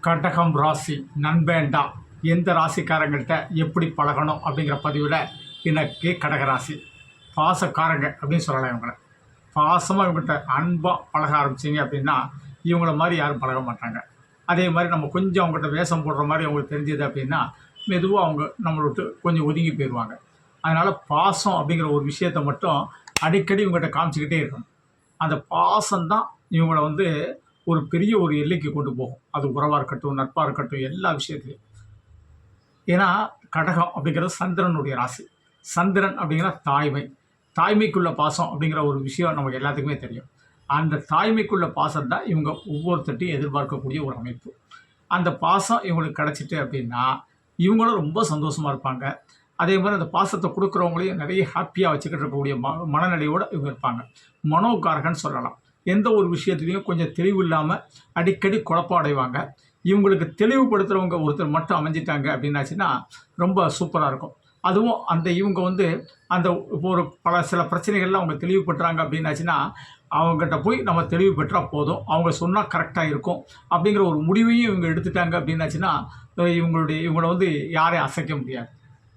கடகம் ராசி நண்பேண்டா எந்த ராசிக்காரங்கள்ட்ட எப்படி பழகணும் அப்படிங்கிற பதிவில் எனக்கு கடகராசி பாசக்காரங்க அப்படின்னு சொல்லலாம். இவங்களை பாசமாக இவங்ககிட்ட அன்பாக பழக ஆரம்பிச்சிங்க அப்படின்னா இவங்கள மாதிரி யாரும் பழக மாட்டாங்க. அதே மாதிரி நம்ம கொஞ்சம் அவங்ககிட்ட வேஷம் போடுற மாதிரி அவங்களுக்கு தெரிஞ்சது அப்படின்னா மெதுவாக அவங்க நம்மளை விட்டு கொஞ்சம் ஒதுங்கி போயிடுவாங்க. அதனால் பாசம் அப்படிங்கிற ஒரு விஷயத்தை மட்டும் அடிக்கடி இவங்ககிட்ட காமிச்சிக்கிட்டே இருக்கணும். அந்த பாசம்தான் இவங்களை ஒரு பெரிய ஒரு எல்லைக்கு கொண்டு போகும். அது உறவாக இருக்கட்டும், நட்பாக இருக்கட்டும், எல்லா விஷயத்துலையும். ஏன்னா கடகம் அப்படிங்கிறது சந்திரனுடைய ராசி. சந்திரன் அப்படிங்கிற தாய்மை, தாய்மைக்குள்ள பாசம் அப்படிங்கிற ஒரு விஷயம் நமக்கு எல்லாத்துக்குமே தெரியும். அந்த தாய்மைக்குள்ள பாசம் தான் இவங்க ஒவ்வொருத்தட்டையும் எதிர்பார்க்கக்கூடிய ஒரு அமைப்பு. அந்த பாசம் இவங்களுக்கு கிடச்சிட்டு அப்படின்னா இவங்களும் ரொம்ப சந்தோஷமாக இருப்பாங்க. அதே மாதிரி அந்த பாசத்தை கொடுக்குறவங்களையும் நிறைய ஹாப்பியாக வச்சுக்கிட்டு இருக்கக்கூடிய மனநிலையோடு இவங்க இருப்பாங்க. மனோகாரகன்னு சொல்லலாம். எந்த ஒரு விஷயத்துலையும் கொஞ்சம் தெளிவு இல்லாமல் அடிக்கடி குழப்பம் அடைவாங்க. இவங்களுக்கு தெளிவுபடுத்துகிறவங்க ஒருத்தர் மட்டும் அமைஞ்சிட்டாங்க அப்படின்னாச்சுன்னா ரொம்ப சூப்பராக இருக்கும். அதுவும் இவங்க அந்த இப்போ ஒரு சில பிரச்சனைகள்லாம் அவங்க தெளிவுபடுறாங்க அப்படின்னாச்சுன்னா அவங்ககிட்ட போய் நம்ம தெளிவு பெற்றால் போதும், அவங்க சொன்னால் கரெக்டாக இருக்கும் அப்படிங்கிற ஒரு முடிவையும் இவங்க எடுத்துட்டாங்க அப்படின்னாச்சுன்னா இவங்களை யாரையும் அசைக்க முடியாது.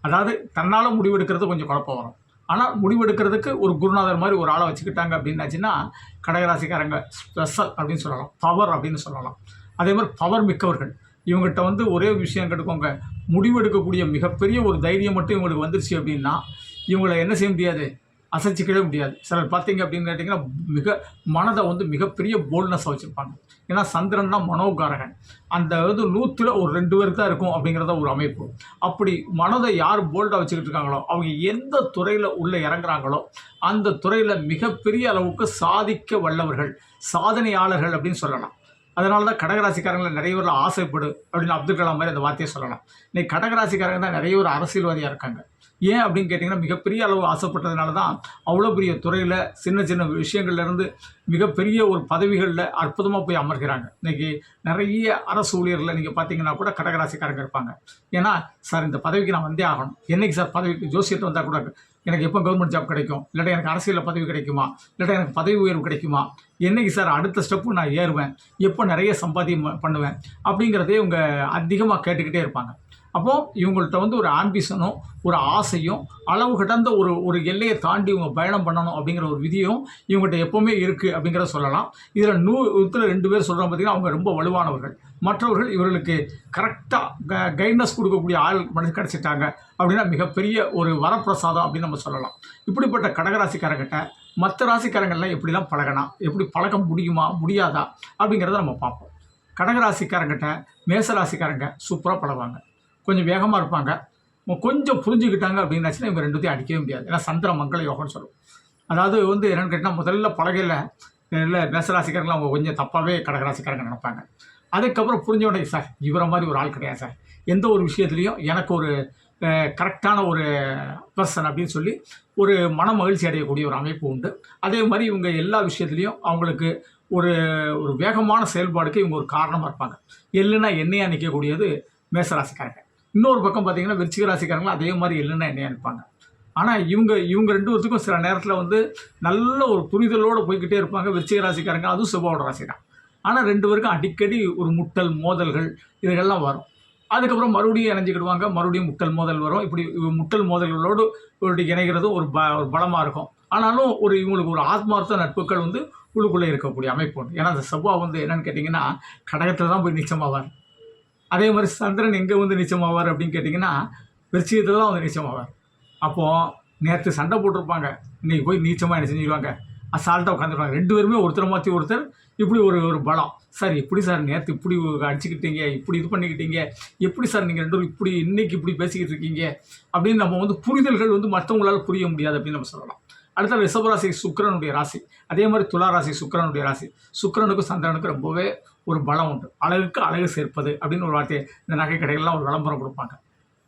அதாவது தன்னால் முடிவெடுக்கிறது கொஞ்சம் குழப்பம் வரும். ஆனால் முடிவெடுக்கிறதுக்கு ஒரு குருநாதர் மாதிரி ஒரு ஆளை வச்சுக்கிட்டாங்க அப்படின்னாச்சுன்னா கடகராசிக்காரங்க ஸ்பெஷல் அப்படின்னு சொல்லலாம், பவர் அப்படின்னு சொல்லலாம். அதே மாதிரி பவர் மிக்கவர்கள். இவங்ககிட்ட ஒரே விஷயம் கெடுக்கோங்க, முடிவெடுக்கக்கூடிய மிகப்பெரிய ஒரு தைரியம் மட்டும் இவங்களுக்கு வந்துருச்சு அப்படின்னா இவங்களை என்ன செய்ய முடியாது, அசைச்சிக்கவே முடியாது. சிலர் பார்த்தீங்க அப்படின்னு கேட்டிங்கன்னா மனதை மிகப்பெரிய போல்ட்னஸாக வச்சுருப்பாங்க. ஏன்னா சந்திரன் தான் மனோகாரகன். அந்த 100ல் ஒரு 2 பேருக்கு தான் இருக்கும் அப்படிங்கிறத ஒரு அமைப்பு. அப்படி மனதை யார் போல்டாக வச்சுக்கிட்டு இருக்காங்களோ அவங்க எந்த துறையில் உள்ளே இறங்குறாங்களோ அந்த துறையில் மிகப்பெரிய அளவுக்கு சாதிக்க வல்லவர்கள், சாதனையாளர்கள் அப்படின்னு சொல்லலாம். அதனால தான் கடகராசிக்காரங்களை நிறைய பேர் ஆசைப்படு அப்படின்னு அப்துல் கலாம் மாதிரி அந்த வார்த்தையை சொல்லலாம். இன்னைக்கு கடகராசிக்காரங்க தான் நிறைய ஒரு அரசியல்வாதியாக இருக்காங்க. ஏன் அப்படின்னு கேட்டிங்கன்னா மிகப்பெரிய அளவு ஆசைப்பட்டதுனால தான் அவ்வளோ பெரிய துறையில் சின்ன சின்ன விஷயங்கள்லேருந்து மிகப்பெரிய ஒரு பதவிகளில் அற்புதமாக போய் அமர்கிறாங்க. இன்றைக்கி நிறைய அரசு ஊழியர்களில் நீங்கள் பார்த்தீங்கன்னா கூட கடகராசிக்காரங்க இருப்பாங்க. ஏன்னா சார் இந்த பதவிக்கு நான் வந்தே ஆகணும், என்றைக்கு சார் பதவிக்கு ஜோசியத்தை வந்தால் கூட எனக்கு எப்போ கவர்மெண்ட் ஜாப் கிடைக்கும், இல்லாட்டா எனக்கு அரசியலில் பதவி கிடைக்குமா, இல்லாட்டா எனக்கு பதவி உயர்வு கிடைக்குமா, என்றைக்கு சார் அடுத்த ஸ்டெப்பு நான் ஏறுவேன், எப்போ நிறைய சம்பாத்தியம் பண்ணுவேன் அப்படிங்கிறதே இவங்க அதிகமாக கேட்டுக்கிட்டே இருப்பாங்க. அப்போது இவங்கள்ட்ட ஒரு ஆம்பிஷனும் ஒரு ஆசையும் அளவு கடந்த ஒரு எல்லையை தாண்டி இவங்க பயணம் பண்ணணும் அப்படிங்கிற ஒரு விதியும் இவங்ககிட்ட எப்போவுமே இருக்குது அப்படிங்கிறத சொல்லலாம். இதில் 100ல் 2 பேர் சொல்கிறோம் பார்த்திங்கன்னா அவங்க ரொம்ப வலுவானவர்கள். மற்றவர்கள் இவர்களுக்கு கரெக்டாக கைட்னஸ் கொடுக்கக்கூடிய ஆள் மனசு கிடச்சிட்டாங்க அப்படின்னா மிகப்பெரிய ஒரு வரப்பிரசாதம் அப்படின்னு நம்ம சொல்லலாம். இப்படிப்பட்ட கடகராசிக்காரங்கிட்ட மற்ற ராசிக்காரங்கள்லாம் எப்படிலாம் பழகலாம், எப்படி பழக முடியுமா முடியாதா அப்படிங்கிறத நம்ம பார்ப்போம். கடகராசிக்காரங்கிட்ட மேசராசிக்காரங்க சூப்பராக பழகுவாங்க, கொஞ்சம் வேகமாக இருப்பாங்க. கொஞ்சம் புரிஞ்சுக்கிட்டாங்க அப்படின்னாச்சுன்னா இவங்க 2த்தையும் அடிக்கவே முடியாது. ஏன்னா சந்திர மங்கள யோகம்னு சொல்லுவோம். அதாவது என்னென்னு கேட்டால் முதல்ல பழகையில் இல்லை மேசராசிக்காரங்களும் அவங்க கொஞ்சம் தப்பாகவே கடகராசிக்காரங்க நினைப்பாங்க. அதுக்கப்புறம் புரிஞ்ச உடனே சார் இவரை மாதிரி ஒரு ஆள் கிடையாது சார், எந்த ஒரு விஷயத்துலையும் எனக்கு ஒரு கரெக்டான ஒரு பர்சன் அப்படின்னு சொல்லி ஒரு மன மகிழ்ச்சி அடையக்கூடிய ஒரு அமைப்பு உண்டு. அதே மாதிரி இவங்க எல்லா விஷயத்துலையும் அவங்களுக்கு ஒரு வேகமான செயல்பாடுக்கு இவங்க ஒரு காரணமாக இருப்பாங்க. எள்ளுன்னா எண்ணெயாக நிற்கக்கூடியது மேசராசிக்காரங்க. இன்னொரு பக்கம் பார்த்தீங்கன்னா விருச்சிக ராசிக்காரங்களும் அதே மாதிரி எள்ளுன்னா எண்ணெயாக நிற்பாங்க. ஆனால் இவங்க 2 பேருக்கும் சில நேரத்தில் நல்ல ஒரு புரிதலோடு போய்கிட்டே இருப்பாங்க. விருச்சிக ராசிக்காரங்க அதுவும் செவ்வாயோட ராசி தான். ஆனால் 2 பேருக்கும் அடிக்கடி ஒரு முட்டல் மோதல்கள் இதுகள்லாம் வரும். அதுக்கப்புறம் மறுபடியும் இணைஞ்சிக்கிடுவாங்க, மறுபடியும் முட்டல் மோதல் வரும். இப்படி முட்டல் மோதல்களோடு இணைகிறது ஒரு பலமாக இருக்கும். ஆனாலும் இவங்களுக்கு ஒரு ஆத்மார்த்த நட்புகள் உள்ளுக்குள்ளே இருக்கக்கூடிய அமைப்பு உண்டு. ஏன்னா அந்த செவ்வாய் என்னென்னு கேட்டிங்கன்னா கடகத்தில் தான் போய் நீச்சமாவார். அதே மாதிரி சந்திரன் எங்கே நீச்சமாவார் அப்படின்னு கேட்டிங்கன்னா விருச்சிகத்தில் தான் நீச்சமாவார். அப்போது நேற்று சண்டை போட்டிருப்பாங்க, இன்றைக்கி போய் நீச்சமாக என்ன செஞ்சுருவாங்க, அசால்ட்டாக உட்காந்துருவாங்க. 2 பேருமே ஒருத்தர் மாற்றி ஒருத்தர் இப்படி ஒரு பலம். சார் எப்படி சார் நேற்று இப்படி அடிச்சுக்கிட்டீங்க, இப்படி இது பண்ணிக்கிட்டீங்க, எப்படி சார் நீங்கள் 2 பேரும் இப்படி இன்றைக்கி இப்படி பேசிக்கிட்டு இருக்கீங்க அப்படின்னு நம்ம புரிதல்கள் மற்றவங்களால் புரிய முடியாது அப்படின்னு நம்ம சொல்லலாம். அடுத்த ரிஷபராசி சுக்கிரனுடைய ராசி. அதே மாதிரி துளாராசி சுக்கிரனுடைய ராசி. சுக்கிரனுக்கும் சந்திரனுக்கும் ரொம்பவே ஒரு பலம் உண்டு. அழகுக்கு அழகு சேர்ப்பது அப்படின்னு ஒரு வார்த்தையை இந்த நகை கடைகள்லாம் ஒரு விளம்பரம் கொடுப்பாங்க.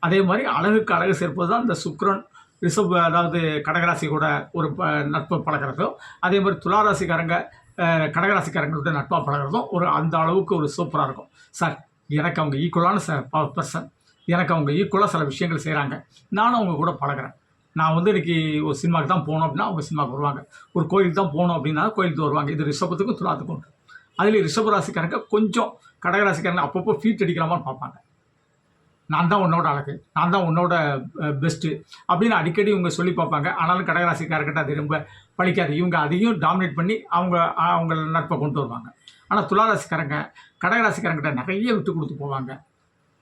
அதே மாதிரி அழகுக்கு அழகு சேர்ப்பது தான் இந்த சுக்கிரன் அதாவது கடகராசி கூட ஒரு நட்பு பழகிறதும், அதே மாதிரி துளாராசிக்காரங்க கடகராசிக்காரங்கள்ட்ட நட்பாக பழகிறதும் அந்த அளவுக்கு ஒரு சூப்பராக இருக்கும். சார் எனக்கு அவங்க ஈக்குவலான பர்சன், எனக்கு அவங்க ஈக்குவலாக சில விஷயங்கள் செய்கிறாங்க, நானும் அவங்க கூட பழகிறேன். நான் இன்றைக்கி ஒரு சினிமாவுக்கு தான் போகணும் அப்படின்னா அவங்க சினிமாவுக்கு வருவாங்க, ஒரு கோயிலுக்கு தான் போகணும் அப்படின்னா கோயிலுக்கு வருவாங்க. இது ரிஷபத்துக்கும் துலாத்துக்கும் உண்டு. அதில் ரிஷபராசிக்காரங்க கொஞ்சம் கடகராசிக்காரங்க அப்பப்போ ஃபீட் அடிக்கலாமான்னு பார்ப்பாங்க. நான் தான் உன்னோட அழகு, நான் தான் உன்னோட பெஸ்ட்டு அப்படின்னு அடிக்கடி இவங்க சொல்லி பார்ப்பாங்க. ஆனாலும் கடகராசிக்காரர்கிட்ட அது ரொம்ப பலிக்காது. இவங்க அதையும் டாமினேட் பண்ணி அவங்க நட்பை கொண்டு வருவாங்க. ஆனால் துளாராசிக்காரங்க கடகராசிக்காரங்கிட்ட நிறைய விட்டு கொடுத்து போவாங்க.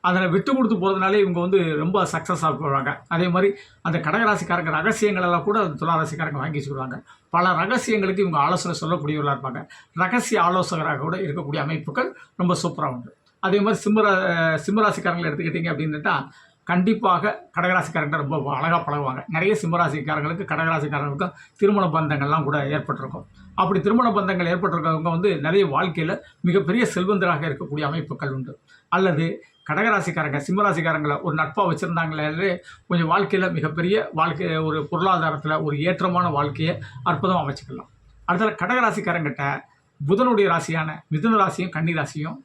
அதில் விட்டு கொடுத்து போகிறதுனாலே இவங்க வந்து ரொம்ப சக்ஸஸாக போவாங்க. அதே மாதிரி அந்த கடகராசிக்காரங்க ரகசியங்களெல்லாம் கூட துளாராசிக்காரங்க வாங்கி வச்சுக்கிடுவாங்க. பல ரகசியங்களுக்கு இவங்க ஆலோசனை சொல்லக்கூடியவர்களாக இருப்பாங்க. ரகசிய ஆலோசகராக கூட இருக்கக்கூடிய அமைப்புகள் ரொம்ப சூப்பராக உண்டு. அதே மாதிரி சிம்மராசிக்காரங்களை எடுத்துக்கிட்டிங்க அப்படின்னுட்டா கண்டிப்பாக கடகராசிக்காரங்க ரொம்ப அழகாக பழகுவாங்க. நிறைய சிம்மராசிக்காரங்களுக்கு கடகராசிக்காரங்களுக்கும் திருமண பந்தங்கள்லாம் கூட ஏற்பட்டிருக்கும். அப்படி திருமண பந்தங்கள் ஏற்பட்டிருக்கவங்க வந்து நிறைய வாழ்க்கையில் மிகப்பெரிய செல்வந்தராக இருக்கக்கூடிய அமைப்புகள் உண்டு. அல்லது கடகராசிக்காரங்க சிம்மராசிக்காரங்களை ஒரு நட்பாக வச்சுருந்தாங்களே கொஞ்சம் வாழ்க்கையில் மிகப்பெரிய ஒரு பொருளாதாரத்தில் ஒரு ஏற்றமான வாழ்க்கையை அற்புதமாக அமைச்சிக்கலாம். அடுத்தது கடகராசிக்காரங்கிட்ட புதனுடைய ராசியான மிதுன ராசியும் கன்னி ராசியும்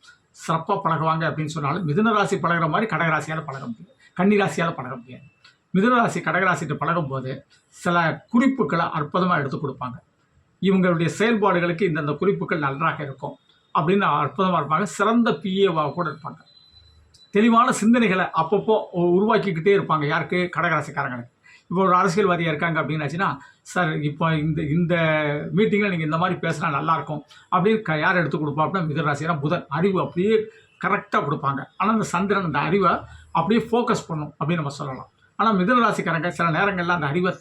சிறப்பாக பழகுவாங்க அப்படின்னு சொன்னாலும் மிதுன ராசி பழகிற மாதிரி கடகராசியால் பழக முடியாது, கன்னி ராசியால் பழக முடியாது. மிதுன ராசி கடகராசிட்டு பழகும்போது சில குறிப்புகளை அற்புதமாக எடுத்து கொடுப்பாங்க. இவங்களுடைய செயல்பாடுகளுக்கு இந்தந்த குறிப்புகள் நன்றாக இருக்கும் அப்படின்னு அற்புதமாக இருப்பாங்க. சிறந்த பிஏவாக கூட இருப்பாங்க. தெளிவான சிந்தனைகளை அப்பப்போ உருவாக்கிக்கிட்டே இருப்பாங்க. யாருக்கு? கடகராசிக்காரங்களுக்கு. இப்போ ஒரு அரசியல்வாதியாக இருக்காங்க அப்படின்னாச்சுன்னா, சார் இப்போ இந்த மீட்டிங்கில் நீங்கள் இந்த மாதிரி பேசினா நல்லாயிருக்கும் அப்படின்னு யார் எடுத்து கொடுப்பா அப்படின்னா மிதுன ராசி. ஏன்னா புதன் அறிவு அப்படியே கரெக்டாக கொடுப்பாங்க. ஆனால் அந்த சந்திரன் அந்த அறிவை அப்படியே ஃபோக்கஸ் பண்ணும் அப்படின்னு நம்ம சொல்லலாம். ஆனால் மிதுன ராசிக்காரங்க சில நேரங்களில் அந்த அறிவை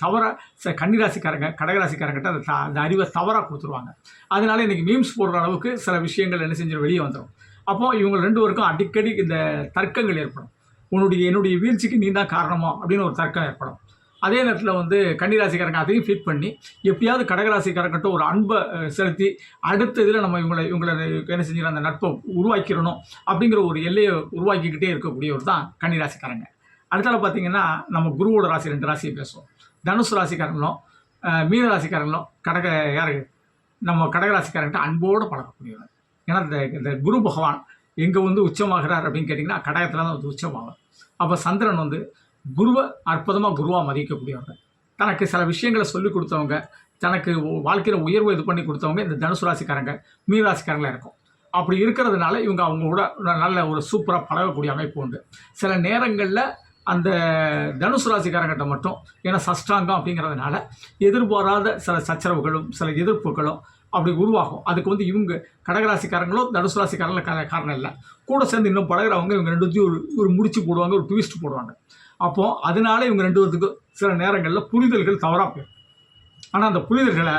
சில கன்னி ராசிக்காரங்க கடகராசிக்காரங்கிட்ட அந்த அறிவை தவறாக கொடுத்துருவாங்க. அதனால இன்றைக்கி மீம்ஸ் போடுற அளவுக்கு சில விஷயங்கள் என்ன செஞ்சு வெளியே வந்துடும். அப்போது இவங்க ரெண்டு பேருக்கும் அடிக்கடி இந்த தர்க்கங்கள் ஏற்படும். என்னுடைய வீழ்ச்சிக்கு நீ தான் காரணமோ அப்படின்னு ஒரு தர்க்கம் ஏற்படும். அதே நேரத்தில் வந்து கன்னிராசிக்காரங்க அதையும் ஃபிட் பண்ணி எப்படியாவது கடகராசிக்காரங்கிட்ட ஒரு அன்பை செலுத்தி அடுத்த இதில் நம்ம இவங்களை என்ன செஞ்சிடலாம், அந்த நட்பை உருவாக்கிடணும் அப்படிங்கிற ஒரு எல்லையை உருவாக்கிக்கிட்டே இருக்கக்கூடியவர் தான் கன்னிராசிக்காரங்க. அடுத்தால பார்த்தீங்கன்னா நம்ம குருவோட ராசி 2 ராசியை பேசுவோம். தனுசு ராசிக்காரங்களும் மீன ராசிக்காரங்களும் நம்ம கடகராசிக்காரங்கிட்ட அன்போடு பழக்கக்கூடியவர். ஏன்னா இந்த குரு பகவான் எங்கே வந்து உச்சமாகிறார் அப்படின்னு கேட்டிங்கன்னா கடகத்தில் தான் வந்து உச்சமாகும். அப்போ சந்திரன் வந்து குருவை அற்புதமாக குருவாக மதிக்கக்கூடியவங்க. தனக்கு சில விஷயங்களை சொல்லிக் கொடுத்தவங்க, தனக்கு வாழ்க்கையில் உயர்வு இது பண்ணி கொடுத்தவங்க இந்த தனுசு ராசிக்காரங்க மீன ராசிக்காரங்களாக இருக்கும். அப்படி இருக்கிறதுனால இவங்க அவங்களோட நல்ல ஒரு சூப்பராக பழகக்கூடிய அமைப்பு உண்டு. சில நேரங்களில் அந்த தனுசு ராசிக்காரங்கிட்ட மட்டும் ஏன்னா சஷ்டாங்கம் அப்படிங்கிறதுனால எதிர்பாராத சில சச்சரவுகளும் சில எதிர்ப்புகளும் அப்படி உருவாகும். அதுக்கு வந்து இவங்க கடகராசிக்காரங்களும் தனுசு ராசிக்காரங்களும் காரணம் இல்லை. கூட சேர்ந்து இன்னும் பழகிறவங்க இவங்க ரெண்டுத்தையும் ஒரு முடிச்சு போடுவாங்க, ஒரு ட்விஸ்ட் போடுவாங்க. அப்போது அதனால இவங்க ரெண்டு பேர்த்துக்கும் சில நேரங்களில் புரிதல்கள் தவறாக போயிடும். ஆனால் அந்த புரிதல்களை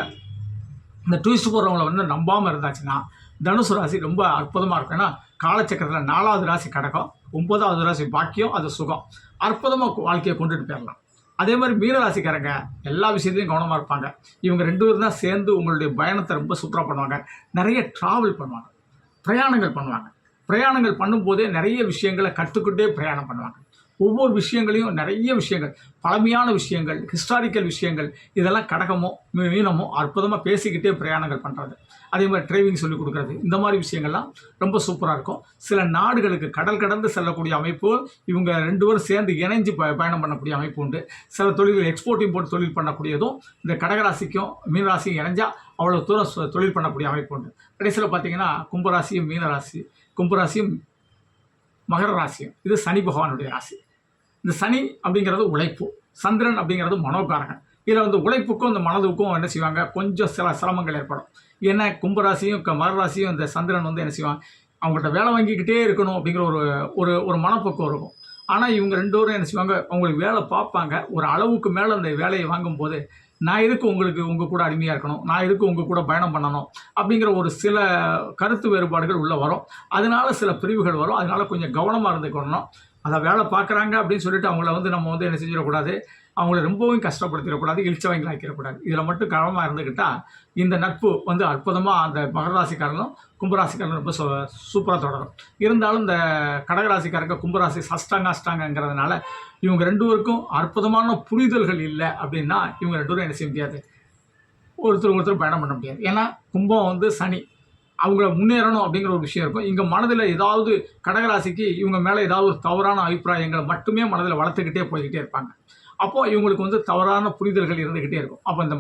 இந்த ட்விஸ்ட் போடுறவங்களை வந்து நம்பாமல் இருந்தாச்சுன்னா தனுசு ராசி ரொம்ப அற்புதமாக இருக்கும். ஏன்னா காலச்சக்கரத்தில் 4வது ராசி கடகம், 9வது ராசி பாக்கியம், அது சுகம். அற்புதமாக வாழ்க்கையை கொண்டுட்டு போயிடலாம். அதே மாதிரி மீனராசிக்காரங்க எல்லா விஷயத்தையும் கவனமாக இருப்பாங்க. இவங்க 2 பேரும் தான் சேர்ந்து உங்களுடைய பயணத்தை ரொம்ப சூப்பராக பண்ணுவாங்க. நிறைய ட்ராவல் பண்ணுவாங்க, பிரயாணங்கள் பண்ணுவாங்க. பிரயாணங்கள் பண்ணும்போதே நிறைய விஷயங்களை கற்றுக்கிட்டே பிரயாணம் பண்ணுவாங்க. ஒவ்வொரு விஷயங்களையும் நிறைய விஷயங்கள், பழமையான விஷயங்கள், ஹிஸ்டாரிக்கல் விஷயங்கள், இதெல்லாம் கடகமோ மீனமோ அற்புதமாக பேசிக்கிட்டே பிரயாணங்கள் பண்ணுறது. அதே மாதிரி டிரைவிங் சொல்லிக் கொடுக்குறது, இந்த மாதிரி விஷயங்கள்லாம் ரொம்ப சூப்பராக இருக்கும். சில நாடுகளுக்கு கடல் கடந்து செல்லக்கூடிய அமைப்பு இவங்க 2 பேரும் சேர்ந்து இணைஞ்சு பயணம் பண்ணக்கூடிய அமைப்பு உண்டு. சில தொழில்கள் எக்ஸ்போர்ட் இம்போர்ட் தொழில் பண்ணக்கூடியதும் இந்த கடகராசிக்கும் மீனராசியும் இணைஞ்சால் அவ்வளோ தூரம் தொழில் பண்ணக்கூடிய அமைப்பு உண்டு. கடைசியில் பார்த்தீங்கன்னா கும்பராசியும் மீனராசி, கும்பராசியும் மகர ராசியும், இது சனி பகவானுடைய ராசி. இந்த சனி அப்படிங்கிறது உழைப்பு, சந்திரன் அப்படிங்கிறது மனோகாரகன். இதில் வந்து உழைப்புக்கும் இந்த மனதுக்கும் என்ன செய்வாங்க, கொஞ்சம் சில சிரமங்கள் ஏற்படும். ஏன்னா கும்பராசியும் மகர ராசியும் இந்த சந்திரன் வந்து என்ன செய்வாங்க, அவங்கள்ட்ட வேலை வாங்கிக்கிட்டே இருக்கணும் அப்படிங்கிற ஒரு மனப்போக்கம் இருக்கும். ஆனால் இவங்க 2 பேரும் என்ன செய்வாங்க, அவங்களுக்கு வேலை பார்ப்பாங்க. ஒரு அளவுக்கு மேலே அந்த வேலையை வாங்கும்போது நான் எதுக்கு உங்கள் கூட அடிமையாக இருக்கணும், நான் எதுக்கு உங்கள் கூட பயணம் பண்ணணும் அப்படிங்கிற ஒரு சில கருத்து வேறுபாடுகள் உள்ளே வரும். அதனால சில பிரிவுகள் வரும். அதனால் கொஞ்சம் கவனமாக இருந்துக்கணும். அதை வேலை பார்க்குறாங்க அப்படின்னு சொல்லிட்டு அவங்கள வந்து நம்ம வந்து என்ன செஞ்சிடக்கூடாது, அவங்கள ரொம்பவும் கஷ்டப்படுத்திடக்கூடாது, இழிச்சவங்களை ஆக்கிடக்கூடாது. இதில் மட்டும் கவனமாக இருந்துக்கிட்டால் இந்த நட்பு வந்து அற்புதமாக அந்த மகராசிக்காரங்களும் கும்பராசிக்காரங்களும் ரொம்ப சூப்பராக தொடரும். இருந்தாலும் இந்த கடகராசிக்காரங்க கும்பராசி அஷ்டாங்கங்கிறதுனால இவங்க 2 பேருக்கும் அற்புதமான புரிதல்கள் இல்லை அப்படின்னா இவங்க 2 பேரும் என்ன செய்ய முடியாது, ஒருத்தர் பயணம் பண்ண முடியாது. ஏன்னா கும்பம் வந்து சனி, அவங்கள முன்னேறணும் அப்படிங்கிற ஒரு விஷயம் இருக்கும். இங்கே மனதில் ஏதாவது கடகராசிக்கு இவங்க மேலே ஏதாவது ஒரு தவறான அபிப்பிராயங்களை மட்டுமே மனதில் வளர்த்துக்கிட்டே போய்கிட்டே இருப்பாங்க. அப்போது இவங்களுக்கு வந்து தவறான புரிதல்கள் இருந்துக்கிட்டே இருக்கும். அப்போ இந்த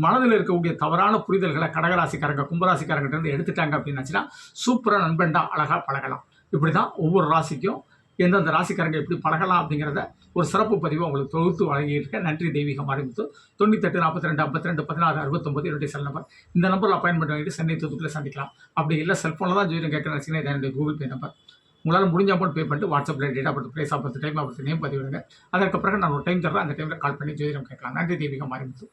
மனதில் இருக்கக்கூடிய தவறான புரிதல்களை கடகராசிக்காரங்க கும்பராசிக்காரங்கிட்ட இருந்து எடுத்துட்டாங்க அப்படின்னாச்சுன்னா சூப்பராக நண்பன்டா அழகாக பழகலாம். இப்படி தான் ஒவ்வொரு ராசிக்கும் எந்தெந்த ராசிக்காரங்க எப்படி பழகலாம் அப்படிங்கிறத ஒரு சிறப்பு பதிவை உங்களுக்கு தொகுத்து வழங்கியிருக்கேன். நன்றி தெய்வீக மாரிமுத்து. 98 42 52 16 69 என்னுடைய செல் நம்பர். இந்த நம்பரில் அப்பாயின்மெண்ட் வாங்கிட்டு சென்னை தூத்துக்குடியில் சந்திக்கலாம். அப்படி இல்லை செல்ஃபோனில் தான் ஜோதிடம் கேட்குறேன் நினச்சிங்கன்னா இது என்னுடைய கூகுள் பே நம்பர். உங்களால் முடிஞ்ச அமௌண்ட் பே பண்ணிட்டு வாட்ஸ்அப்பில் date of birth, place of birth, time of birth, name பதிவிடுங்க. அதற்கு பிறகு நான் ஒரு டைம் தர்றேன். அந்த டைமில் கால் பண்ணி ஜோதிடம் கேட்கலாம். நன்றி தெய்வீக மாரிமுத்து.